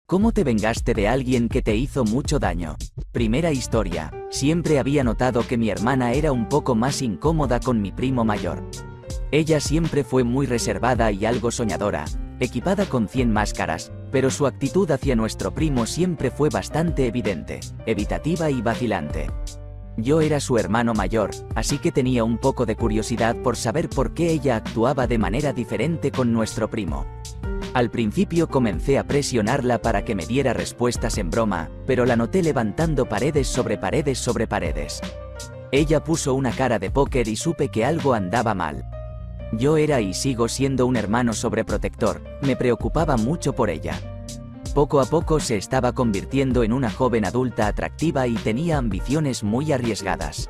¿Cómo te vengaste de alguien que te hizo mucho daño? Primera historia. Siempre había notado que mi hermana era un poco más incómoda con mi primo mayor. Ella siempre fue muy reservada y algo soñadora, equipada con 100 máscaras, pero su actitud hacia nuestro primo siempre fue bastante evidente, evitativa y vacilante. Yo era su hermano mayor, así que tenía un poco de curiosidad por saber por qué ella actuaba de manera diferente con nuestro primo. Al principio comencé a presionarla para que me diera respuestas en broma, pero la noté levantando paredes sobre paredes sobre paredes. Ella puso una cara de póker y supe que algo andaba mal. Yo era y sigo siendo un hermano sobreprotector, me preocupaba mucho por ella. Poco a poco se estaba convirtiendo en una joven adulta atractiva y tenía ambiciones muy arriesgadas.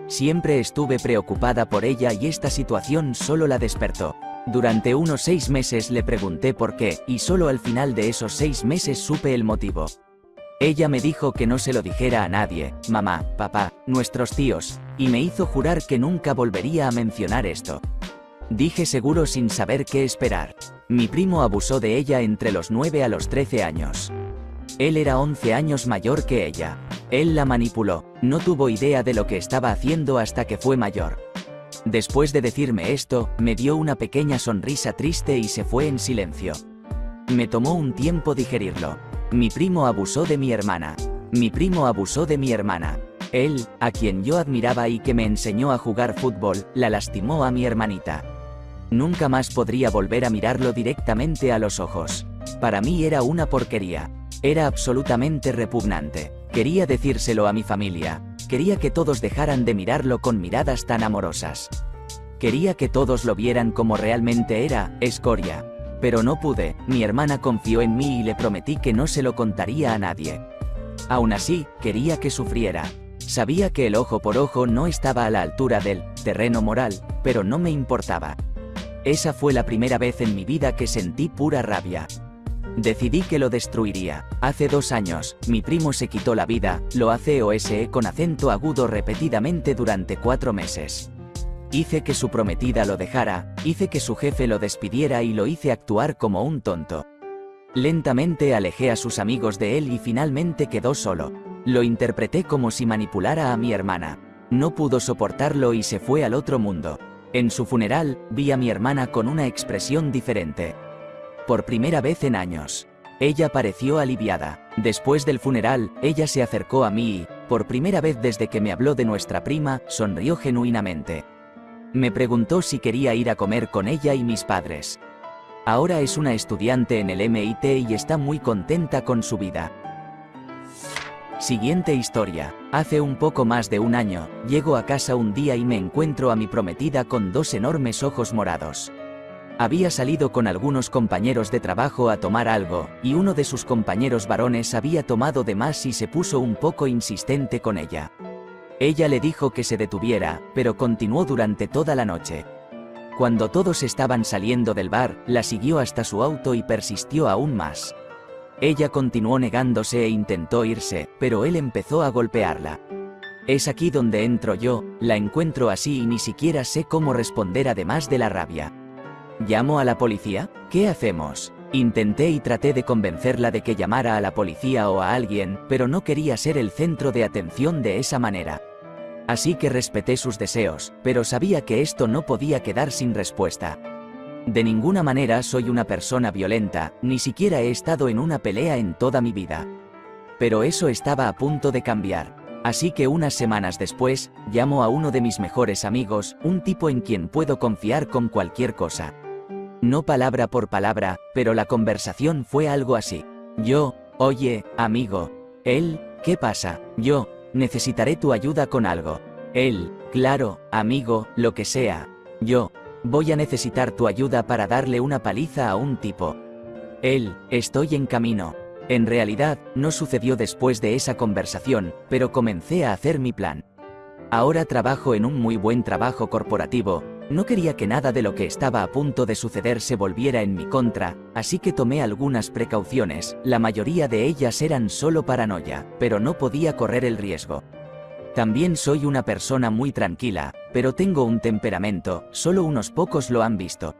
Siempre estuve preocupada por ella y esta situación solo la despertó. Durante unos 6 meses le pregunté por qué, y solo al final de esos 6 meses supe el motivo. Ella me dijo que no se lo dijera a nadie, mamá, papá, nuestros tíos, y me hizo jurar que nunca volvería a mencionar esto. Dije seguro sin saber qué esperar. Mi primo abusó de ella entre los 9 a los 13 años. Él era 11 años mayor que ella. Él la manipuló, no tuvo idea de lo que estaba haciendo hasta que fue mayor. Después de decirme esto, me dio una pequeña sonrisa triste y se fue en silencio. Me tomó un tiempo digerirlo. Mi primo abusó de mi hermana. Mi primo abusó de mi hermana. Él, a quien yo admiraba y que me enseñó a jugar fútbol, la lastimó a mi hermanita. Nunca más podría volver a mirarlo directamente a los ojos. Para mí era una porquería. Era absolutamente repugnante. Quería decírselo a mi familia. Quería que todos dejaran de mirarlo con miradas tan amorosas. Quería que todos lo vieran como realmente era, escoria. Pero no pude, mi hermana confió en mí y le prometí que no se lo contaría a nadie. Aún así, quería que sufriera. Sabía que el ojo por ojo no estaba a la altura del terreno moral, pero no me importaba. Esa fue la primera vez en mi vida que sentí pura rabia. Decidí que lo destruiría. Hace 2 años, mi primo se quitó la vida, lo hace con acento agudo repetidamente durante 4 meses. Hice que su prometida lo dejara, hice que su jefe lo despidiera y lo hice actuar como un tonto. Lentamente alejé a sus amigos de él y finalmente quedó solo. Lo interpreté como si manipulara a mi hermana. No pudo soportarlo y se fue al otro mundo. En su funeral, vi a mi hermana con una expresión diferente. Por primera vez en años. Ella pareció aliviada. Después del funeral, ella se acercó a mí y, por primera vez desde que me habló de nuestra prima, sonrió genuinamente. Me preguntó si quería ir a comer con ella y mis padres. Ahora es una estudiante en el MIT y está muy contenta con su vida. Siguiente historia. Hace un poco más de 1 año, llego a casa un día y me encuentro a mi prometida con 2 enormes ojos morados. Había salido con algunos compañeros de trabajo a tomar algo, y uno de sus compañeros varones había tomado de más y se puso un poco insistente con ella. Ella le dijo que se detuviera, pero continuó durante toda la noche. Cuando todos estaban saliendo del bar, la siguió hasta su auto y persistió aún más. Ella continuó negándose e intentó irse, pero él empezó a golpearla. Es aquí donde entro yo, la encuentro así y ni siquiera sé cómo responder además de la rabia. ¿Llamo a la policía? ¿Qué hacemos? Intenté y traté de convencerla de que llamara a la policía o a alguien, pero no quería ser el centro de atención de esa manera. Así que respeté sus deseos, pero sabía que esto no podía quedar sin respuesta. De ninguna manera soy una persona violenta, ni siquiera he estado en una pelea en toda mi vida. Pero eso estaba a punto de cambiar. Así que unas semanas después, llamo a uno de mis mejores amigos, un tipo en quien puedo confiar con cualquier cosa. No palabra por palabra, pero la conversación fue algo así. Yo, oye, amigo. Él, ¿qué pasa? Yo, necesitaré tu ayuda con algo. Él, claro, amigo, lo que sea. Yo, voy a necesitar tu ayuda para darle una paliza a un tipo. Él, estoy en camino. En realidad, no sucedió después de esa conversación, pero comencé a hacer mi plan. Ahora trabajo en un muy buen trabajo corporativo. No quería que nada de lo que estaba a punto de suceder se volviera en mi contra, así que tomé algunas precauciones, la mayoría de ellas eran solo paranoia, pero no podía correr el riesgo. También soy una persona muy tranquila, pero tengo un temperamento, solo unos pocos lo han visto.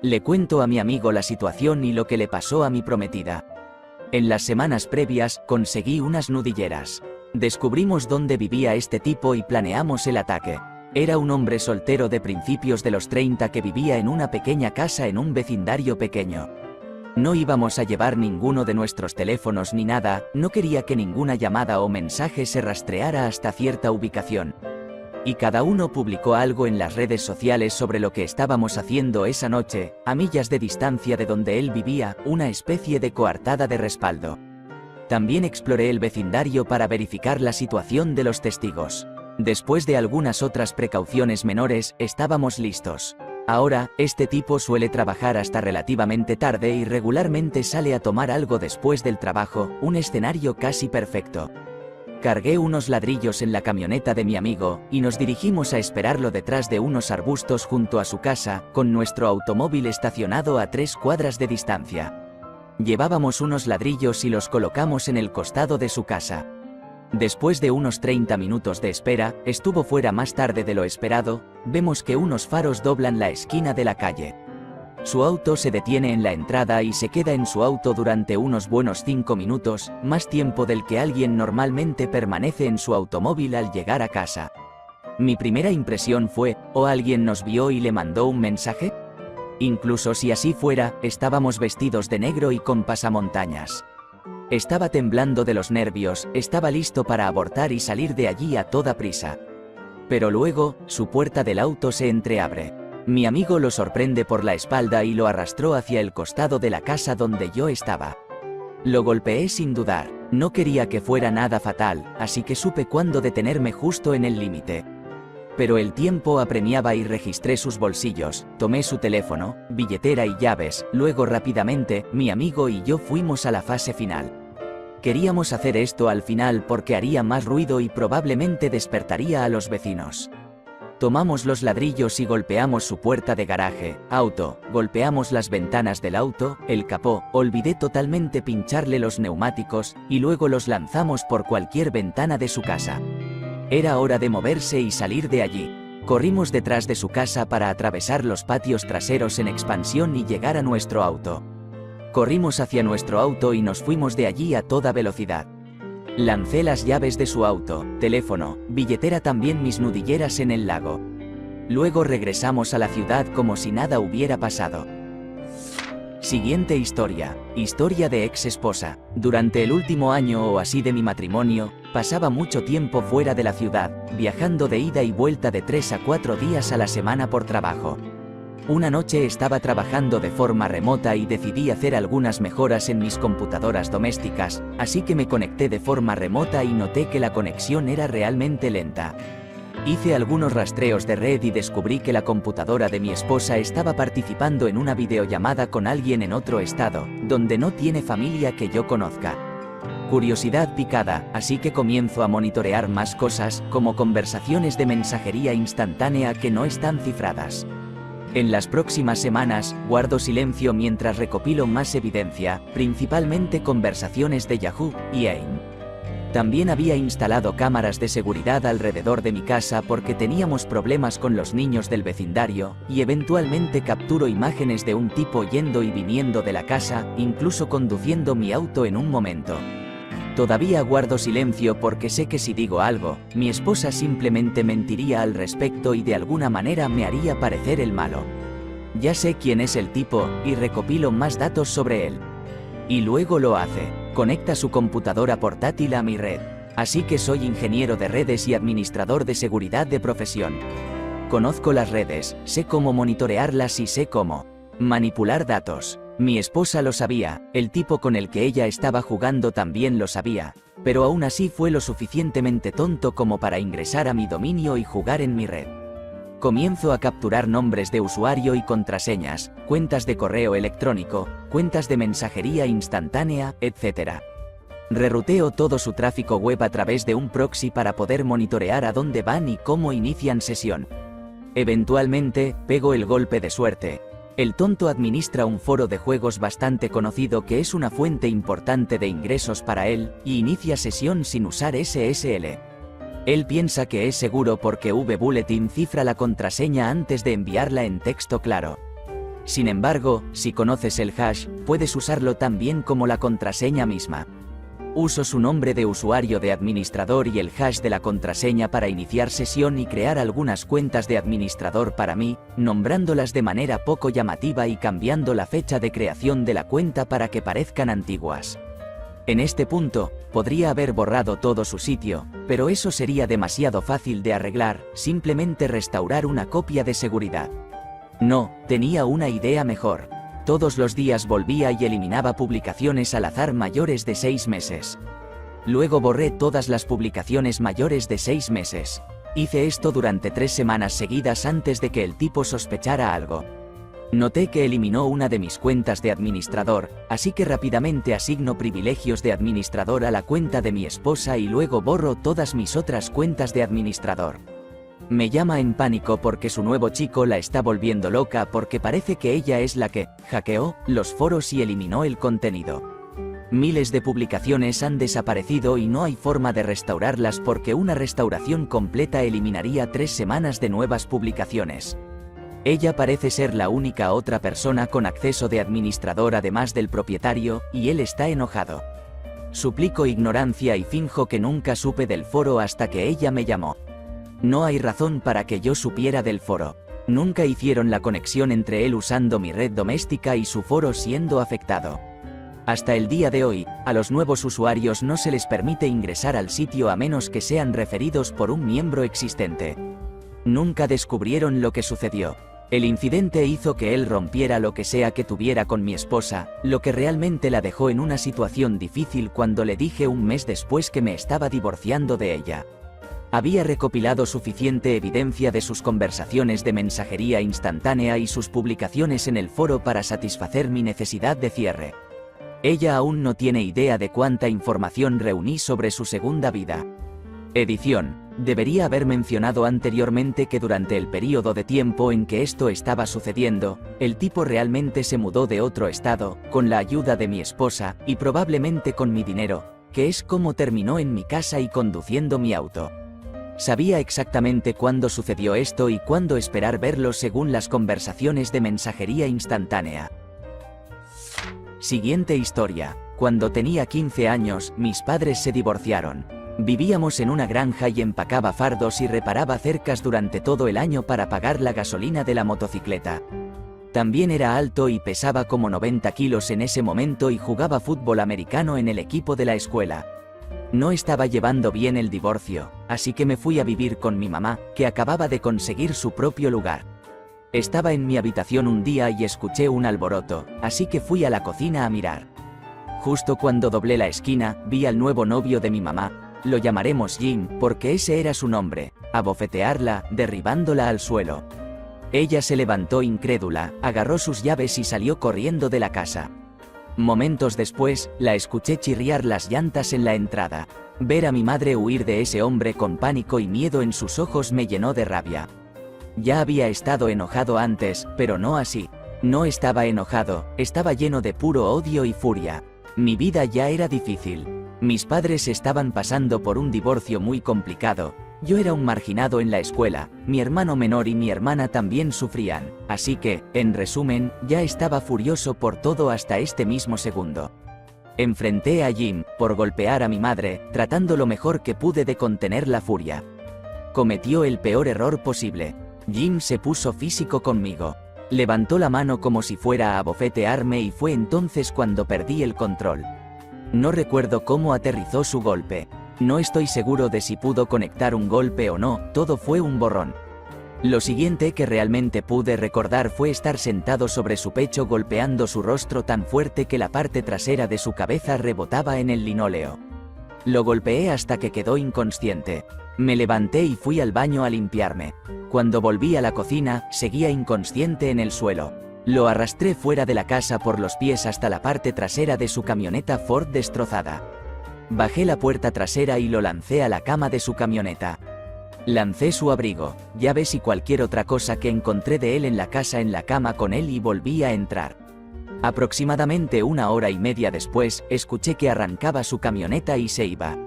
Le cuento a mi amigo la situación y lo que le pasó a mi prometida. En las semanas previas, conseguí unas nudilleras. Descubrimos dónde vivía este tipo y planeamos el ataque. Era un hombre soltero de principios de los 30 que vivía en una pequeña casa en un vecindario pequeño. No íbamos a llevar ninguno de nuestros teléfonos ni nada, no quería que ninguna llamada o mensaje se rastreara hasta cierta ubicación. Y cada uno publicó algo en las redes sociales sobre lo que estábamos haciendo esa noche, a millas de distancia de donde él vivía, una especie de coartada de respaldo. También exploré el vecindario para verificar la situación de los testigos. Después de algunas otras precauciones menores, estábamos listos. Ahora, este tipo suele trabajar hasta relativamente tarde y regularmente sale a tomar algo después del trabajo, un escenario casi perfecto. Cargué unos ladrillos en la camioneta de mi amigo, y nos dirigimos a esperarlo detrás de unos arbustos junto a su casa, con nuestro automóvil estacionado a 3 cuadras de distancia. Llevábamos unos ladrillos y los colocamos en el costado de su casa. Después de unos 30 minutos de espera, estuvo fuera más tarde de lo esperado, vemos que unos faros doblan la esquina de la calle. Su auto se detiene en la entrada y se queda en su auto durante unos buenos 5 minutos, más tiempo del que alguien normalmente permanece en su automóvil al llegar a casa. Mi primera impresión fue, ¿o alguien nos vio y le mandó un mensaje? Incluso si así fuera, estábamos vestidos de negro y con pasamontañas. Estaba temblando de los nervios, estaba listo para abortar y salir de allí a toda prisa. Pero luego, su puerta del auto se entreabre. Mi amigo lo sorprende por la espalda y lo arrastró hacia el costado de la casa donde yo estaba. Lo golpeé sin dudar, no quería que fuera nada fatal, así que supe cuándo detenerme justo en el límite. Pero el tiempo apremiaba y registré sus bolsillos, tomé su teléfono, billetera y llaves, luego rápidamente, mi amigo y yo fuimos a la fase final. Queríamos hacer esto al final porque haría más ruido y probablemente despertaría a los vecinos. Tomamos los ladrillos y golpeamos su puerta de garaje, auto, golpeamos las ventanas del auto, el capó, olvidé totalmente pincharle los neumáticos, y luego los lanzamos por cualquier ventana de su casa. Era hora de moverse y salir de allí. Corrimos detrás de su casa para atravesar los patios traseros en expansión y llegar a nuestro auto. Corrimos hacia nuestro auto y nos fuimos de allí a toda velocidad. Lancé las llaves de su auto, teléfono, billetera, también mis nudilleras en el lago. Luego regresamos a la ciudad como si nada hubiera pasado. Siguiente historia, historia de ex esposa. Durante el último año o así de mi matrimonio, pasaba mucho tiempo fuera de la ciudad, viajando de ida y vuelta de 3 a 4 días a la semana por trabajo. Una noche estaba trabajando de forma remota y decidí hacer algunas mejoras en mis computadoras domésticas, así que me conecté de forma remota y noté que la conexión era realmente lenta. Hice algunos rastreos de red y descubrí que la computadora de mi esposa estaba participando en una videollamada con alguien en otro estado, donde no tiene familia que yo conozca. Curiosidad picada, así que comienzo a monitorear más cosas, como conversaciones de mensajería instantánea que no están cifradas. En las próximas semanas, guardo silencio mientras recopilo más evidencia, principalmente conversaciones de Yahoo y AIM. También había instalado cámaras de seguridad alrededor de mi casa porque teníamos problemas con los niños del vecindario, y eventualmente capturo imágenes de un tipo yendo y viniendo de la casa, incluso conduciendo mi auto en un momento. Todavía guardo silencio porque sé que si digo algo, mi esposa simplemente mentiría al respecto y de alguna manera me haría parecer el malo. Ya sé quién es el tipo, y recopilo más datos sobre él. Y luego lo hace. Conecta su computadora portátil a mi red. Así que soy ingeniero de redes y administrador de seguridad de profesión. Conozco las redes, sé cómo monitorearlas y sé cómo manipular datos. Mi esposa lo sabía, el tipo con el que ella estaba jugando también lo sabía, pero aún así fue lo suficientemente tonto como para ingresar a mi dominio y jugar en mi red. Comienzo a capturar nombres de usuario y contraseñas, cuentas de correo electrónico, cuentas de mensajería instantánea, etc. Reruteo todo su tráfico web a través de un proxy para poder monitorear a dónde van y cómo inician sesión. Eventualmente, pego el golpe de suerte. El tonto administra un foro de juegos bastante conocido que es una fuente importante de ingresos para él, y inicia sesión sin usar SSL. Él piensa que es seguro porque VBulletin cifra la contraseña antes de enviarla en texto claro. Sin embargo, si conoces el hash, puedes usarlo también como la contraseña misma. Uso su nombre de usuario de administrador y el hash de la contraseña para iniciar sesión y crear algunas cuentas de administrador para mí, nombrándolas de manera poco llamativa y cambiando la fecha de creación de la cuenta para que parezcan antiguas. En este punto, podría haber borrado todo su sitio, pero eso sería demasiado fácil de arreglar, simplemente restaurar una copia de seguridad. No, tenía una idea mejor. Todos los días volvía y eliminaba publicaciones al azar mayores de 6 meses. Luego borré todas las publicaciones mayores de 6 meses. Hice esto durante 3 semanas seguidas antes de que el tipo sospechara algo. Noté que eliminó una de mis cuentas de administrador, así que rápidamente asigno privilegios de administrador a la cuenta de mi esposa y luego borro todas mis otras cuentas de administrador. Me llama en pánico porque su nuevo chico la está volviendo loca porque parece que ella es la que hackeó los foros y eliminó el contenido. Miles de publicaciones han desaparecido y no hay forma de restaurarlas porque una restauración completa eliminaría 3 semanas de nuevas publicaciones. Ella parece ser la única otra persona con acceso de administrador además del propietario, y él está enojado. Suplico ignorancia y finjo que nunca supe del foro hasta que ella me llamó. No hay razón para que yo supiera del foro. Nunca hicieron la conexión entre él usando mi red doméstica y su foro siendo afectado. Hasta el día de hoy, a los nuevos usuarios no se les permite ingresar al sitio a menos que sean referidos por un miembro existente. Nunca descubrieron lo que sucedió. El incidente hizo que él rompiera lo que sea que tuviera con mi esposa, lo que realmente la dejó en una situación difícil cuando le dije un mes después que me estaba divorciando de ella. Había recopilado suficiente evidencia de sus conversaciones de mensajería instantánea y sus publicaciones en el foro para satisfacer mi necesidad de cierre. Ella aún no tiene idea de cuánta información reuní sobre su segunda vida. Edición. Debería haber mencionado anteriormente que durante el periodo de tiempo en que esto estaba sucediendo, el tipo realmente se mudó de otro estado, con la ayuda de mi esposa, y probablemente con mi dinero, que es como terminó en mi casa y conduciendo mi auto. Sabía exactamente cuándo sucedió esto y cuándo esperar verlo según las conversaciones de mensajería instantánea. Siguiente historia. Cuando tenía 15 años, mis padres se divorciaron. Vivíamos en una granja y empacaba fardos y reparaba cercas durante todo el año para pagar la gasolina de la motocicleta. También era alto y pesaba como 90 kilos en ese momento y jugaba fútbol americano en el equipo de la escuela. No estaba llevando bien el divorcio, así que me fui a vivir con mi mamá, que acababa de conseguir su propio lugar. Estaba en mi habitación un día y escuché un alboroto, así que fui a la cocina a mirar. Justo cuando doblé la esquina, vi al nuevo novio de mi mamá, lo llamaremos Jim, porque ese era su nombre, abofetearla, derribándola al suelo. Ella se levantó incrédula, agarró sus llaves y salió corriendo de la casa. Momentos después, la escuché chirriar las llantas en la entrada. Ver a mi madre huir de ese hombre con pánico y miedo en sus ojos me llenó de rabia. Ya había estado enojado antes, pero no así. No estaba enojado, estaba lleno de puro odio y furia. Mi vida ya era difícil. Mis padres estaban pasando por un divorcio muy complicado. Yo era un marginado en la escuela, mi hermano menor y mi hermana también sufrían, así que, en resumen, ya estaba furioso por todo hasta este mismo segundo. Enfrenté a Jim, por golpear a mi madre, tratando lo mejor que pude de contener la furia. Cometió el peor error posible. Jim se puso físico conmigo. Levantó la mano como si fuera a abofetearme y fue entonces cuando perdí el control. No recuerdo cómo aterrizó su golpe. No estoy seguro de si pudo conectar un golpe o no, todo fue un borrón. Lo siguiente que realmente pude recordar fue estar sentado sobre su pecho golpeando su rostro tan fuerte que la parte trasera de su cabeza rebotaba en el linóleo. Lo golpeé hasta que quedó inconsciente. Me levanté y fui al baño a limpiarme. Cuando volví a la cocina, seguía inconsciente en el suelo. Lo arrastré fuera de la casa por los pies hasta la parte trasera de su camioneta Ford destrozada. Bajé la puerta trasera y lo lancé a la cama de su camioneta. Lancé su abrigo, llaves y cualquier otra cosa que encontré de él en la casa en la cama con él y volví a entrar. Aproximadamente 1 hora y media después, escuché que arrancaba su camioneta y se iba.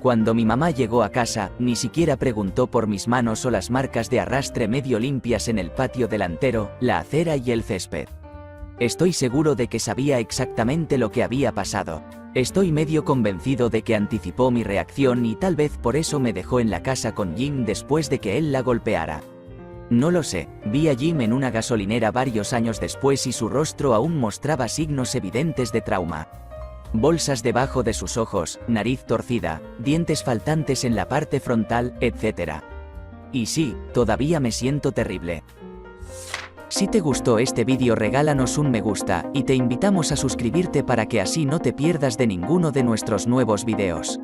Cuando mi mamá llegó a casa, ni siquiera preguntó por mis manos o las marcas de arrastre medio limpias en el patio delantero, la acera y el césped. Estoy seguro de que sabía exactamente lo que había pasado. Estoy medio convencido de que anticipó mi reacción y tal vez por eso me dejó en la casa con Jim después de que él la golpeara. No lo sé, vi a Jim en una gasolinera varios años después y su rostro aún mostraba signos evidentes de trauma. Bolsas debajo de sus ojos, nariz torcida, dientes faltantes en la parte frontal, etc. Y sí, todavía me siento terrible. Si te gustó este vídeo regálanos un me gusta y te invitamos a suscribirte para que así no te pierdas de ninguno de nuestros nuevos videos.